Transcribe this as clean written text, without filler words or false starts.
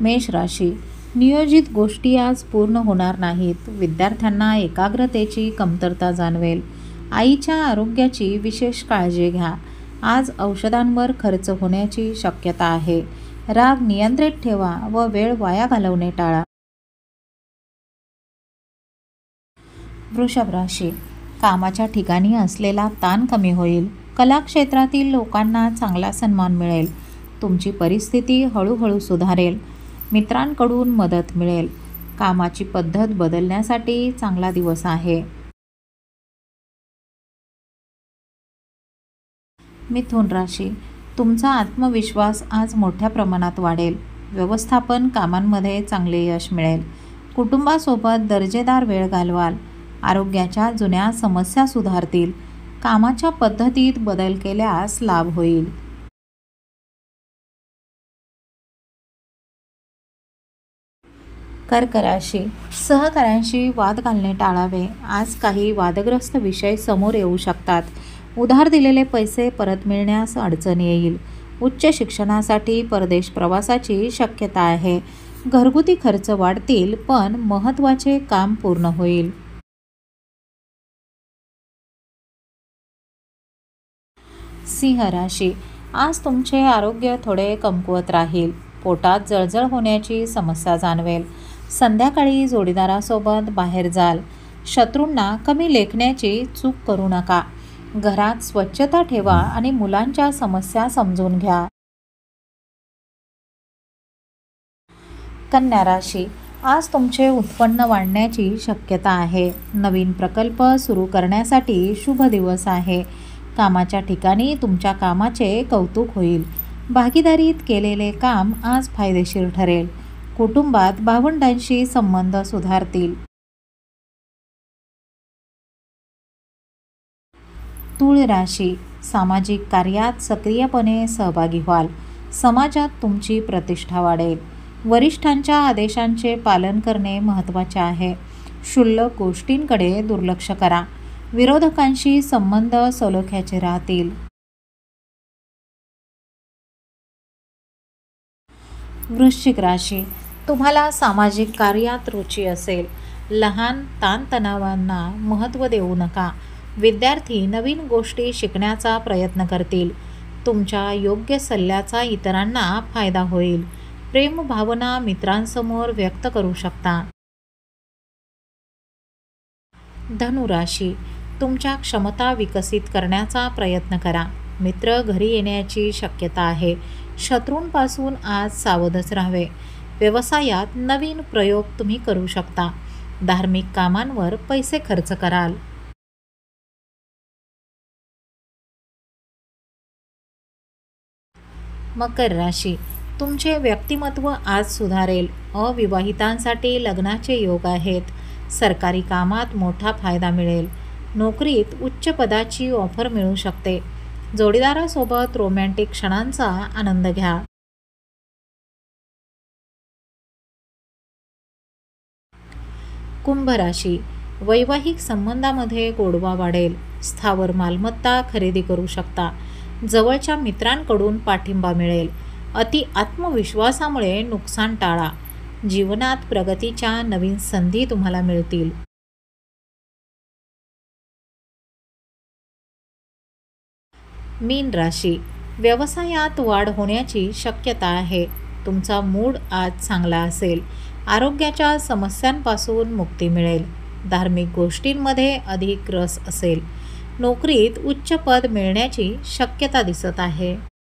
मेष राशी, नियोजित गोष्टी आज पूर्ण होणार नाहीत. विद्यार्थ्यांना एकाग्रतेची कमतरता जाणवेल. आईच्या आरोग्याची विशेष काळजी घ्या. आज औषधांवर खर्च होण्याची शक्यता आहे. राग नियंत्रित ठेवा व वेळ वाया घालवणे टाळा. वृषभ राशी, कामाच्या ठिकाणी असलेला ताण कमी होईल. कला क्षेत्रातील लोकांना चांगला सन्मान मिळेल. तुमची परिस्थिती हळूहळू सुधारेल. मित्रांकडून मदत मिळेल. कामाची पद्धत बदलण्यासाठी चांगला दिवस आहे. मिथुन राशी, तुमचा आत्मविश्वास आज मोठ्या प्रमाणात वाढेल. व्यवस्थापन कामांमध्ये चांगले यश मिळेल. कुटुंबासोबत दर्जेदार वेळ घालवाल. आरोग्याच्या जुन्या समस्या सुधारतील. कामाच्या पद्धतीत बदल केल्यास लाभ होईल. कर्क राशी, सहकाऱ्यांशी वाद घालणे टाळावे. आज काही वादग्रस्त विषय समोर येऊ शकतात. उधार दिलेले पैसे परत मिळण्यास अडचण येईल. उच्च शिक्षणासाठी परदेश प्रवासाची शक्यता आहे. घरगुती खर्च वाढतील पण महत्त्वाचे काम पूर्ण होईल. सिंह राशी, आज तुमचे आरोग्य थोडे कमकुवत राहील. पोटात जळजळ होण्याची समस्या जाणवेल. संध्याकाळी जोडीदारासोबत बाहेर जाल. शत्रूंना कमी लेखण्याची चूक करू नका. घरात स्वच्छता ठेवा आणि मुलांच्या समस्या समजून घ्या. कन्या राशी, आज तुमचे उत्पन्न वाढण्याची शक्यता आहे. नवीन प्रकल्प सुरू करण्यासाठी शुभ दिवस आहे. कामाच्या ठिकाणी तुमच्या कामाचे कौतुक होईल. भागीदारीत केलेले काम आज फायदेशीर ठरेल. कुटुंबात भावंडांशी संबंध सुधारतील. तूळ राशी, सामाजिक कार्यात सक्रियपणे सहभागी व्हाल. समाजात तुमची प्रतिष्ठा वाढेल. वरिष्ठांच्या आदेशांचे पालन करणे महत्त्वाचे आहे. क्षुल्लक गोष्टींकडे दुर्लक्ष करा. विरोधकांशी संबंध सलोख्याचे राहतील. वृश्चिक राशी, तुम्हाला सामाजिक कार्यात रुची असेल. लहान ताणतणावांना महत्त्व देऊ नका. विद्यार्थी नवीन गोष्टी शिकण्याचा प्रयत्न करतील. तुमच्या योग्य सल्ल्याचा इतरांना फायदा होईल. प्रेमभावना मित्रांसमोर व्यक्त करू शकता. धनुराशी, तुमच्या क्षमता विकसित करण्याचा प्रयत्न करा. मित्र घरी येण्याची शक्यता आहे. शत्रूंपासून आज सावधच राहावे. व्यवसायात नवीन प्रयोग तुम्ही करू शकता. धार्मिक कामांवर पैसे खर्च कराल. मकर राशी, तुमचे व्यक्तिमत्व आज सुधारेल. अविवाहितांसाठी लग्नाचे योग आहेत. सरकारी कामात मोठा फायदा मिळेल. नोकरीत उच्च पदाची ऑफर मिळू शकते. जोडीदारासोबत रोमॅन्टिक क्षणांचा आनंद घ्या. कुंभ राशी, वैवाहिक संबंधामध्ये गोडवा वाढेल. स्थावर मालमत्ता खरेदी करू शकता. जवळच्या मित्रांकडून पाठिंबा मिळेल. अति आत्मविश्वासामुळे नुकसान टाळा. जीवनात प्रगतीच्या नवीन संधी तुम्हाला मिळतील. मीन राशी, व्यवसायात वाढ होण्याची शक्यता आहे. तुमचा मूड आज चांगला असेल. आरोग्याच्या समस्यांपासून मुक्ती मिळेल. धार्मिक गोष्टींमध्ये अधिक रस असेल. नोकरीत उच्च पद मिळण्याची शक्यता दिसत आहे.